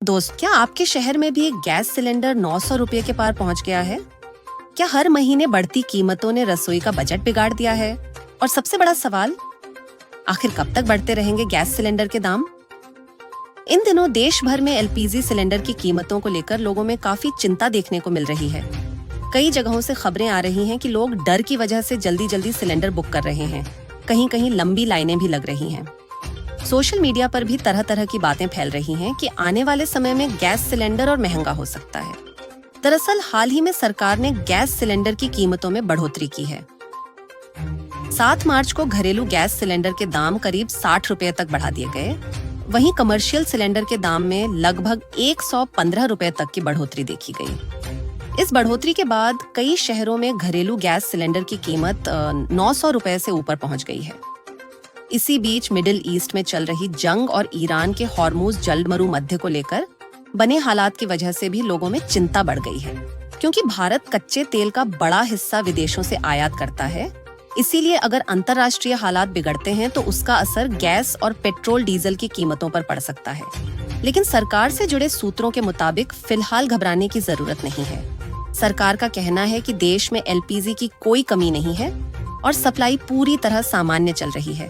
दोस्त, क्या आपके शहर में भी एक गैस सिलेंडर 900 रुपये के पार पहुंच गया है? क्या हर महीने बढ़ती कीमतों ने रसोई का बजट बिगाड़ दिया है? और सबसे बड़ा सवाल, आखिर कब तक बढ़ते रहेंगे गैस सिलेंडर के दाम? इन दिनों देश भर में एलपीजी सिलेंडर की कीमतों को लेकर लोगों में काफी चिंता देखने को मिल रही है। कई जगहों से खबरें आ रही हैं कि लोग डर की वजह से जल्दी जल्दी सिलेंडर बुक कर रहे हैं। कहीं कहीं लंबी लाइनें भी लग रही हैं। सोशल मीडिया पर भी तरह तरह की बातें फैल रही हैं कि आने वाले समय में गैस सिलेंडर और महंगा हो सकता है। दरअसल हाल ही में सरकार ने गैस सिलेंडर की कीमतों में बढ़ोतरी की है। 7 मार्च को घरेलू गैस सिलेंडर के दाम करीब 60 रुपए तक बढ़ा दिए गए। वहीं कमर्शियल सिलेंडर के दाम में लगभग 115 रुपए तक की बढ़ोतरी देखी गई। इस बढ़ोतरी के बाद कई शहरों में घरेलू गैस सिलेंडर की कीमत 900 रुपए से ऊपर पहुंच गई है। इसी बीच मिडिल ईस्ट में चल रही जंग और ईरान के हॉर्मुज जलमरू मध्य को लेकर बने हालात की वजह से भी लोगों में चिंता बढ़ गई है। क्योंकि भारत कच्चे तेल का बड़ा हिस्सा विदेशों से आयात करता है, इसीलिए अगर अंतर्राष्ट्रीय हालात बिगड़ते हैं तो उसका असर गैस और पेट्रोल डीजल की कीमतों पर पड़ सकता है। लेकिन सरकार से जुड़े सूत्रों के मुताबिक फिलहाल घबराने की जरूरत नहीं है। सरकार का कहना है कि देश में एलपीजी की कोई कमी नहीं है और सप्लाई पूरी तरह सामान्य चल रही है।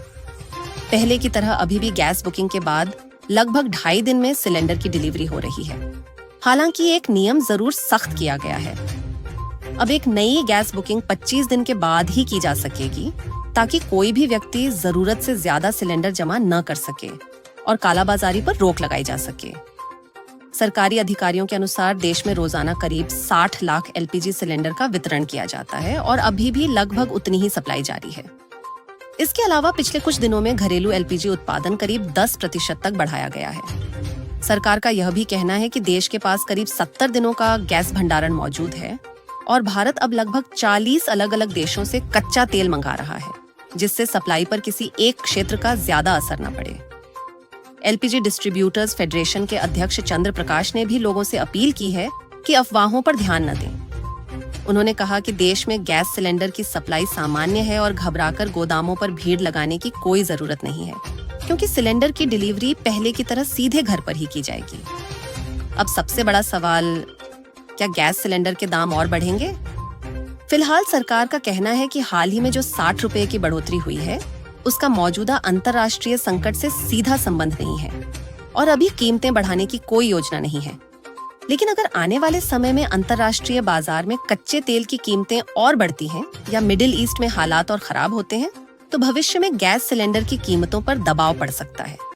पहले की तरह अभी भी गैस बुकिंग के बाद लगभग 2.5 दिन में सिलेंडर की डिलीवरी हो रही है। हालांकि एक नियम जरूर सख्त किया गया है। अब एक नई गैस बुकिंग 25 दिन के बाद ही की जा सकेगी, ताकि कोई भी व्यक्ति जरूरत से ज्यादा सिलेंडर जमा न कर सके और कालाबाजारी पर रोक लगाई जा सके। सरकारी अधिकारियों के अनुसार देश में रोजाना करीब 60 लाख एलपीजी सिलेंडर का वितरण किया जाता है और अभी भी लगभग उतनी ही सप्लाई जारी है। इसके अलावा पिछले कुछ दिनों में घरेलू एलपीजी उत्पादन करीब 10% तक बढ़ाया गया है। सरकार का यह भी कहना है कि देश के पास करीब 70 दिनों का गैस भंडारण मौजूद है और भारत अब लगभग 40 अलग अलग देशों से कच्चा तेल मंगा रहा है, जिससे सप्लाई पर किसी एक क्षेत्र का ज्यादा असर न पड़े। एलपीजी डिस्ट्रीब्यूटर्स फेडरेशन के अध्यक्ष चंद्र प्रकाश ने भी लोगों से अपील की है कि अफवाहों पर ध्यान न दें। उन्होंने कहा कि देश में गैस सिलेंडर की सप्लाई सामान्य है और घबराकर गोदामों पर भीड़ लगाने की कोई जरूरत नहीं है, क्योंकि सिलेंडर की डिलीवरी पहले की तरह सीधे घर पर ही की जाएगी। अब सबसे बड़ा सवाल, क्या गैस सिलेंडर के दाम और बढ़ेंगे? फिलहाल सरकार का कहना है कि हाल ही में जो 60 रुपए की बढ़ोतरी हुई है, उसका मौजूदा अंतर्राष्ट्रीय संकट से सीधा संबंध नहीं है और अभी कीमतें बढ़ाने की कोई योजना नहीं है। लेकिन अगर आने वाले समय में अंतर्राष्ट्रीय बाजार में कच्चे तेल की कीमतें और बढ़ती हैं या मिडिल ईस्ट में हालात और खराब होते हैं, तो भविष्य में गैस सिलेंडर की कीमतों पर दबाव पड़ सकता है।